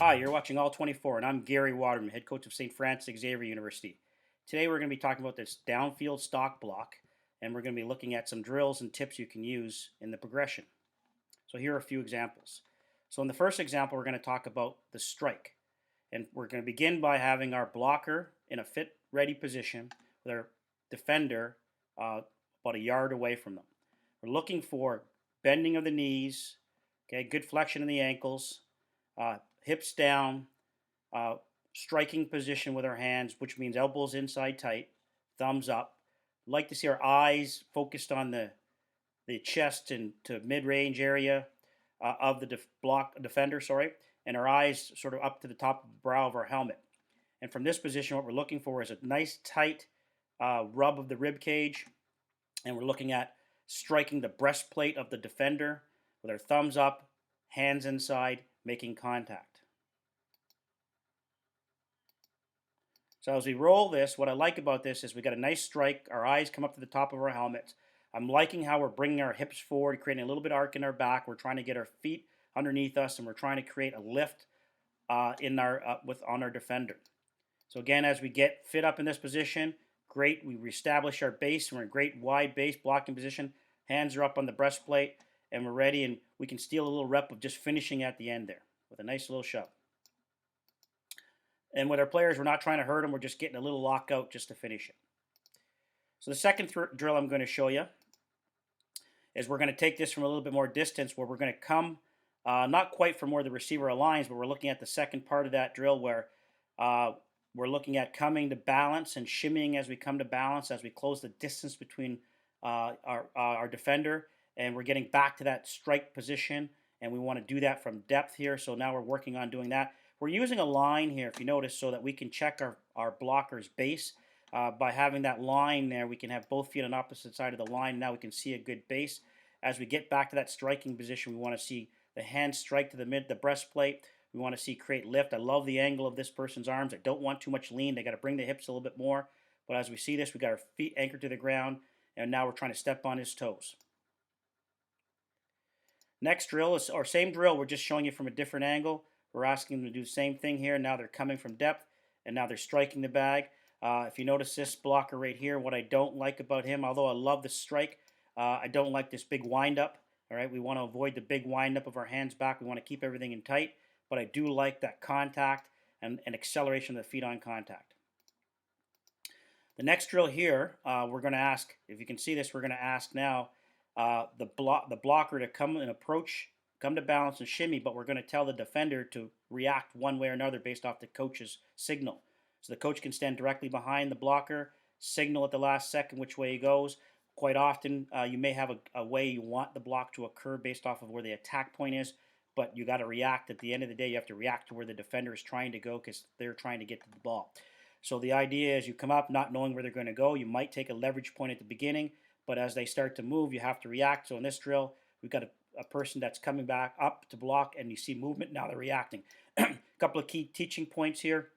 Hi, you're watching ALL24, and I'm Gary Waterman, head coach of St. Francis Xavier University. Today we're going to be talking about this downfield stock block, and we're going to be looking at some drills and tips you can use in the progression. So here are a few examples. So in the first example, we're going to talk about the strike. And we're going to begin by having our blocker in a fit ready position with our defender about a yard away from them. We're looking for bending of the knees, okay, good flexion in the ankles, hips down, uh, striking position with our hands, which means elbows inside tight, thumbs up. Like to see our eyes focused on the chest and to mid-range area of the defender, and our eyes sort of up to the top of the brow of our helmet. And from this position, what we're looking for is a nice tight rub of the rib cage, and we're looking at striking the breastplate of the defender with our thumbs up, hands inside, making contact. So as we roll this, what I like about this is we got a nice strike. Our eyes come up to the top of our helmets. I'm liking how we're bringing our hips forward, creating a little bit of arc in our back. We're trying to get our feet underneath us, and we're trying to create a lift on our defender. So again, as we get fit up in this position, great. We reestablish our base. We're in great wide base blocking position. Hands are up on the breastplate, and we're ready. And we can steal a little rep of just finishing at the end there with a nice little shove. And with our players, we're not trying to hurt them. We're just getting a little lockout just to finish it. So the second drill I'm going to show you is we're going to take this from a little bit more distance where we're going to come, not quite from where the receiver aligns, but we're looking at the second part of that drill where we're looking at coming to balance and shimmying as we come to balance, as we close the distance between our defender, and we're getting back to that strike position, and we want to do that from depth here. So now we're working on doing that. We're using a line here, if you notice, so that we can check our blocker's base. By having that line there, we can have both feet on opposite side of the line. Now we can see a good base. As we get back to that striking position, we want to see the hand strike to the breastplate. We want to see create lift. I love the angle of this person's arms. I don't want too much lean. They got to bring the hips a little bit more. But as we see this, we got our feet anchored to the ground, and now we're trying to step on his toes. Next drill is our same drill. We're just showing you from a different angle. We're asking them to do the same thing here. Now they're coming from depth, and now they're striking the bag. If you notice this blocker right here, what I don't like about him, although I love the strike, I don't like this big windup. All right, we want to avoid the big windup of our hands back. We want to keep everything in tight, but I do like that contact and acceleration of the feet on contact. The next drill here, we're going to ask, if you can see this, we're going to ask now the blocker to come and approach, come to balance and shimmy, but we're going to tell the defender to react one way or another based off the coach's signal. So the coach can stand directly behind the blocker, signal at the last second which way he goes. Quite often, you may have a way you want the block to occur based off of where the attack point is, but you got to react. At the end of the day, you have to react to where the defender is trying to go because they're trying to get to the ball. So the idea is you come up not knowing where they're going to go. You might take a leverage point at the beginning, but as they start to move, you have to react. So in this drill, we've got a person that's coming back up to block, and you see movement. Now they're reacting. A couple of key teaching points here.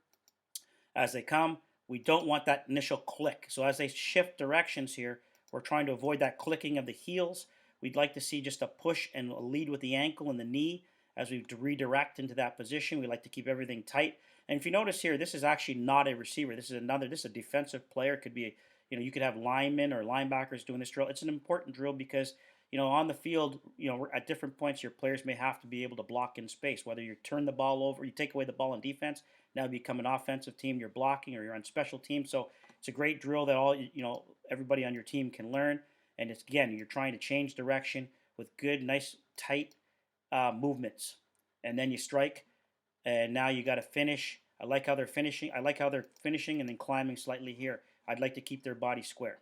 As they come, we don't want that initial click. So as they shift directions here, we're trying to avoid that clicking of the heels. We'd like to see just a push and a lead with the ankle and the knee as we redirect into that position. We like to keep everything tight. And if you notice here, this is actually not a receiver. This is a defensive player. It could be, you could have linemen or linebackers doing this drill. It's an important drill because, on the field, at different points, your players may have to be able to block in space. Whether you turn the ball over, you take away the ball in defense, now you become an offensive team, you're blocking, or you're on special teams. So it's a great drill that everybody on your team can learn. And it's, again, you're trying to change direction with good, nice, tight movements. And then you strike, and now you got to finish. I like how they're finishing and then climbing slightly here. I'd like to keep their body square.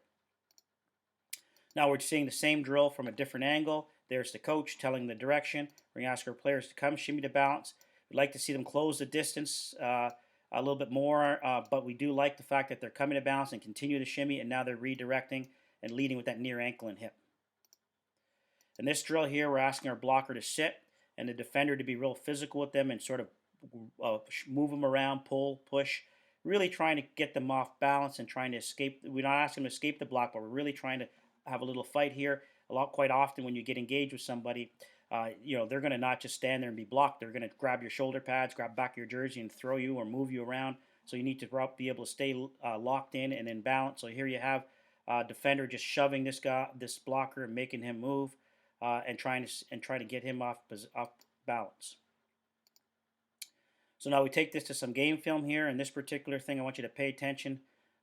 Now we're seeing the same drill from a different angle. There's the coach telling the direction. We're going to ask our players to come shimmy to balance. We'd like to see them close the distance a little bit more, but we do like the fact that they're coming to balance and continue to shimmy, and now they're redirecting and leading with that near ankle and hip. In this drill here, we're asking our blocker to sit and the defender to be real physical with them and sort of move them around, pull, push, really trying to get them off balance and trying to escape. We're not asking them to escape the block, but we're really trying to have a little fight here. Quite often when you get engaged with somebody, they're going to not just stand there and be blocked. They're going to grab your shoulder pads, grab back your jersey, and throw you or move you around. So you need to be able to stay locked in and in balance. So here you have defender just shoving this blocker, and making him move, and trying to get him off balance. So now we take this to some game film here. In this particular thing, I want you to pay attention.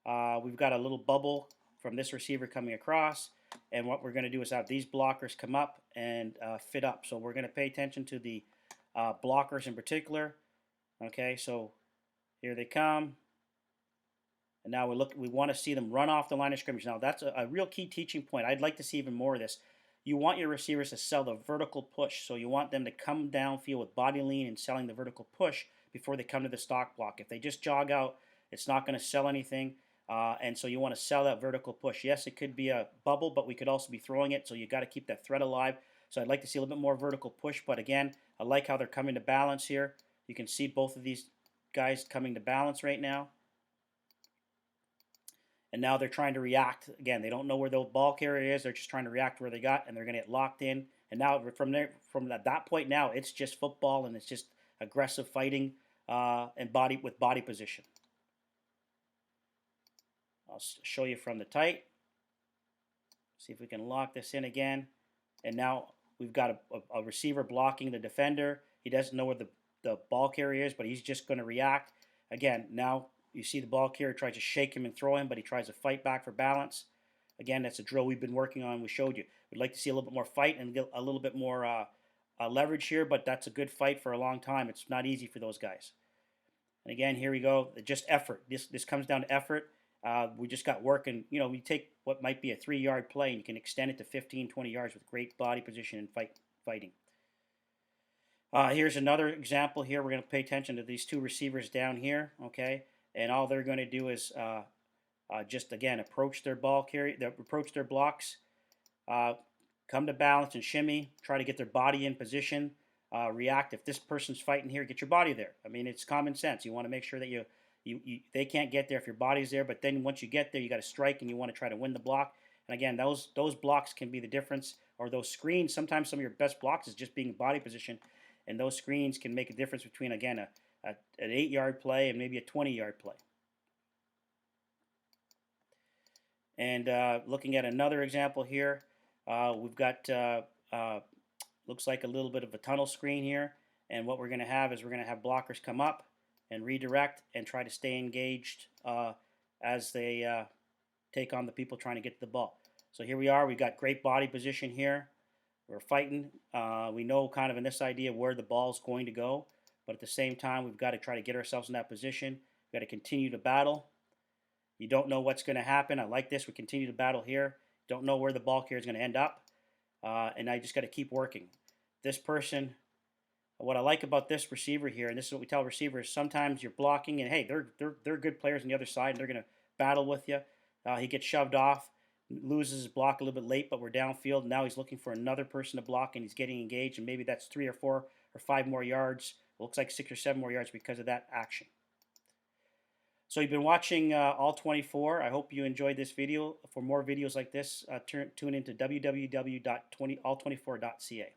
We've got a little bubble from this receiver coming across. And what we're going to do is have these blockers come up and fit up. So we're going to pay attention to the blockers in particular. Okay, so here they come. And now we want to see them run off the line of scrimmage. Now that's a real key teaching point. I'd like to see even more of this. You want your receivers to sell the vertical push. So you want them to come downfield with body lean and selling the vertical push before they come to the stock block. If they just jog out, it's not going to sell anything. And so you want to sell that vertical push. Yes, it could be a bubble, but we could also be throwing it. So you got to keep that thread alive. So I'd like to see a little bit more vertical push. But again, I like how they're coming to balance here. You can see both of these guys coming to balance right now. And now they're trying to react. Again, they don't know where the ball carrier is. They're just trying to react where they got, and they're going to get locked in. And now from that point now, it's just football, and it's just aggressive fighting and body position. I'll show you from the tight. See if we can lock this in again. And now we've got a receiver blocking the defender. He doesn't know where the ball carrier is, but he's just going to react. Again, now you see the ball carrier tries to shake him and throw him, but he tries to fight back for balance. Again, that's a drill we've been working on. We showed you. We'd like to see a little bit more fight and get a little bit more leverage here, but that's a good fight for a long time. It's not easy for those guys. And again, here we go. Just effort. This comes down to effort. We just got work, and we take what might be a 3-yard play and you can extend it to 15, 20 yards with great body position and fighting. Here's another example here. We're going to pay attention to these two receivers down here, okay? And all they're going to do is just, again, approach their approach their blocks, come to balance and shimmy, try to get their body in position, react. If this person's fighting here, get your body there. I mean, it's common sense. You want to make sure that they can't get there if your body's there, but then once you get there, you got to strike and you want to try to win the block. And again, those blocks can be the difference, or those screens. Sometimes some of your best blocks is just being in body position, and those screens can make a difference between, again, an 8-yard play and maybe a 20-yard play. And looking at another example here, we've got looks like a little bit of a tunnel screen here, and what we're going to have is we're going to have blockers come up and redirect and try to stay engaged as they take on the people trying to get to the ball. So here we are. We've got great body position here. We're fighting. We know kind of in this idea where the ball's going to go, but at the same time, we've got to try to get ourselves in that position. We've got to continue to battle. You don't know what's going to happen. I like this. We continue to battle here. Don't know where the ball carrier is going to end up, and I just got to keep working. This person. What I like about this receiver here, and this is what we tell receivers, sometimes you're blocking, and hey, they're good players on the other side, and they're going to battle with you. He gets shoved off, loses his block a little bit late, but we're downfield. Now he's looking for another person to block, and he's getting engaged, and maybe that's 3 or 4 or 5 more yards. It looks like 6 or 7 more yards because of that action. So you've been watching ALL24. I hope you enjoyed this video. For more videos like this, tune into www.all24.ca.